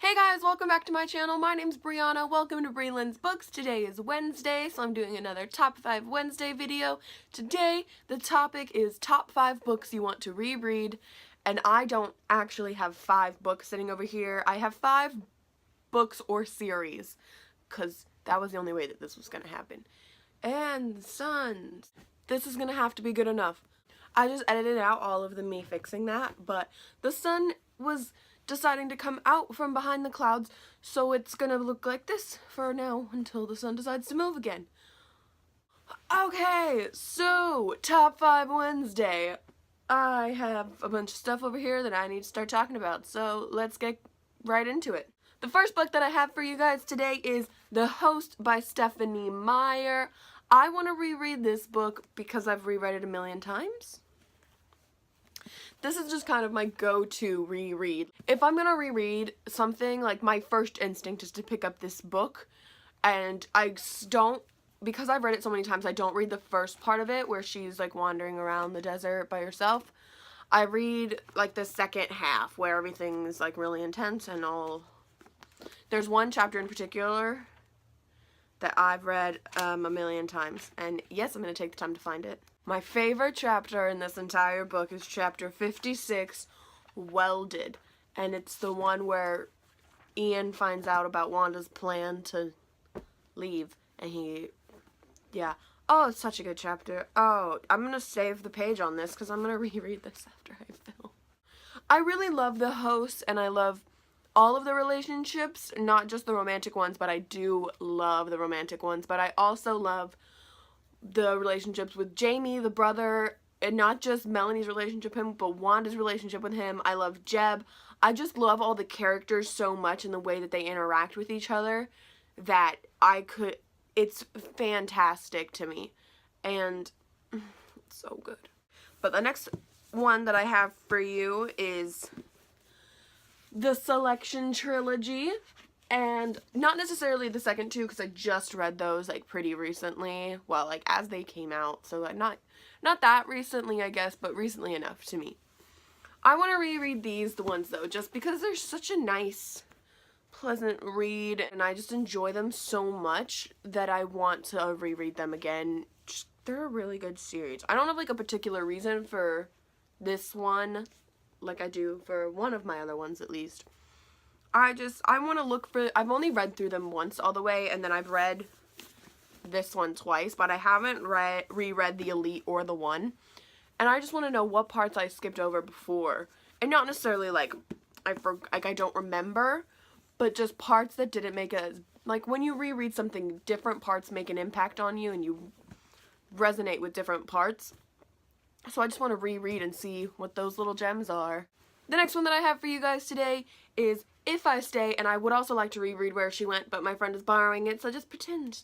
Hey guys, welcome back to my channel. My name's Brianna. Welcome to Breeland's Books. Today is Wednesday, so I'm doing another Top 5 Wednesday video. Today, the topic is Top 5 Books You Want to Reread, and I don't actually have 5 books sitting over here. I have 5 books or series, because that was the only way that this was going to happen. And Sons. This is going to have to be good enough. I just edited out all of me fixing that, but the sun was deciding to come out from behind the clouds, so it's gonna look like this for now until the sun decides to move again. Okay, so Top 5 Wednesday. I have a bunch of stuff over here that I need to start talking about, so let's get right into it. The first book that I have for you guys today is The Host by Stephenie Meyer. I want to reread this book because I've reread it a million times. This is just kind of my go-to reread. If I'm gonna reread something, like, my first instinct is to pick up this book, and I don't, because I've read it so many times, I don't read the first part of it where she's like wandering around the desert by herself. I read like the second half where everything's like really intense and all. There's one chapter in particular that I've read a million times, and yes, I'm gonna take the time to find it. My favorite chapter in this entire book is chapter 56, Welded, and it's the one where Ian finds out about Wanda's plan to leave, and yeah. Oh, it's such a good chapter. Oh, I'm gonna save the page on this because I'm gonna reread this after I film. I really love The Host, and I love all of the relationships, not just the romantic ones, but I do love the romantic ones, but I also love the relationships with Jamie, the brother, and not just Melanie's relationship with him, but Wanda's relationship with him. I love Jeb. I just love all the characters so much and the way that they interact with each other that it's fantastic to me, and it's so good. But the next one that I have for you is the Selection Trilogy. And not necessarily the second two, because I just read those like pretty recently. Well, like as they came out, so like not that recently, I guess, but recently enough to me. I want to reread the ones though, just because they're such a nice, pleasant read, and I just enjoy them so much that I want to reread them again. They're a really good series. I don't have like a particular reason for this one, like I do for one of my other ones at least. I want to look for, I've only read through them once all the way, and then I've read this one twice, but I haven't reread The Elite or The One, and I just want to know what parts I skipped over before, and not necessarily like, I don't remember, but just parts that didn't make like when you reread something, different parts make an impact on you, and you resonate with different parts, so I just want to reread and see what those little gems are. The next one that I have for you guys today is If I Stay, and I would also like to reread Where She Went, but my friend is borrowing it, so just pretend.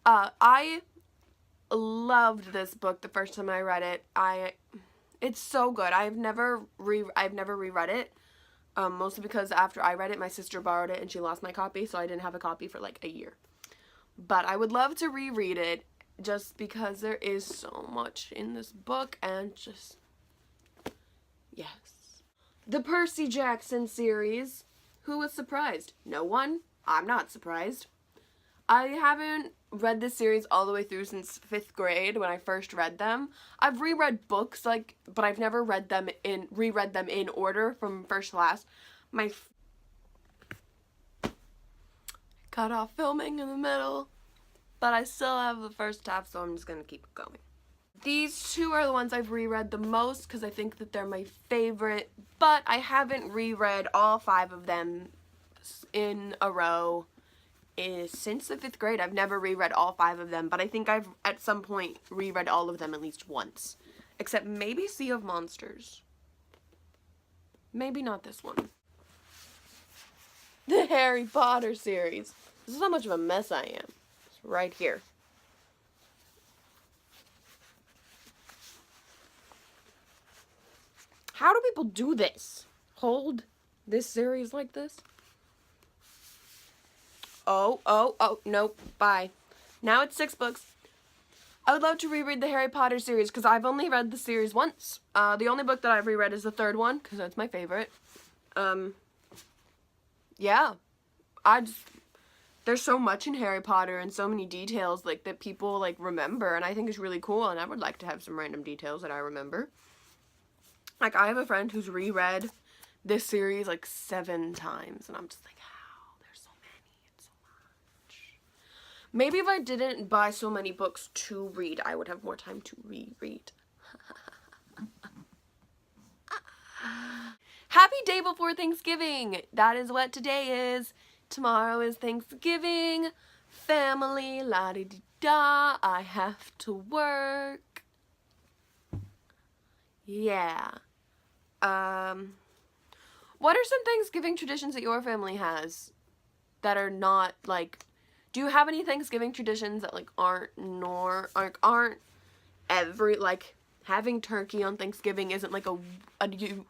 I loved this book the first time I read it. It's so good. I've never reread it, mostly because after I read it, my sister borrowed it and she lost my copy, so I didn't have a copy for like a year. But I would love to reread it just because there is so much in this book, and just yes. The Percy Jackson series. Who was surprised? No one. I'm not surprised. I haven't read this series all the way through since 5th grade when I first read them. I've reread books, but I've never reread them in order from first to last. Cut off filming in the middle, but I still have the first half, so I'm just gonna keep it going. These two are the ones I've reread the most because I think that they're my favorite, but I haven't reread all 5 of them in a row since the 5th grade. I've never reread all 5 of them, but I think I've at some point reread all of them at least once, except maybe Sea of Monsters. Maybe not this one. The Harry Potter series. This is how much of a mess I am. It's right here. How do people do this? Hold this series like this? Oh, nope, bye. Now it's 6 books. I would love to reread the Harry Potter series because I've only read the series once. The only book that I've reread is the 3rd one because that's my favorite. yeah, there's so much in Harry Potter and so many details like that people like remember, and I think it's really cool, and I would like to have some random details that I remember. Like, I have a friend who's reread this series like 7 times, and I'm just like, how? There's so many. It's so much. Maybe if I didn't buy so many books to read, I would have more time to reread. Happy day before Thanksgiving! That is what today is. Tomorrow is Thanksgiving. Family, la-di-di-da. I have to work. Yeah. What are some Thanksgiving traditions that your family has that are not, like, do you have any Thanksgiving traditions that, like, aren't every, like, having turkey on Thanksgiving isn't, like, a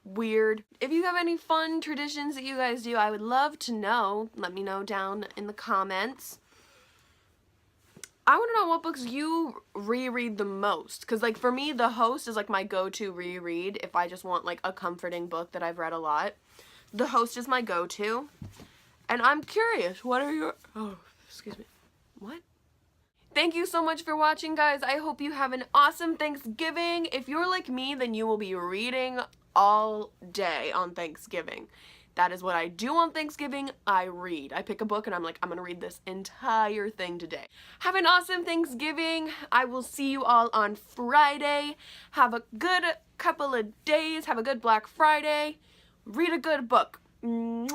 weird. If you have any fun traditions that you guys do, I would love to know. Let me know down in the comments. I want to know what books you reread the most, because, like, for me, The Host is, like, my go-to reread if I just want, like, a comforting book that I've read a lot. The Host is my go-to, and I'm curious, what are your, oh, excuse me, what? Thank you so much for watching, guys. I hope you have an awesome Thanksgiving. If you're like me, then you will be reading all day on Thanksgiving. That is what I do on Thanksgiving. I read. I pick a book and I'm like, I'm gonna read this entire thing today. Have an awesome Thanksgiving. I will see you all on Friday. Have a good couple of days. Have a good Black Friday. Read a good book. Mwah.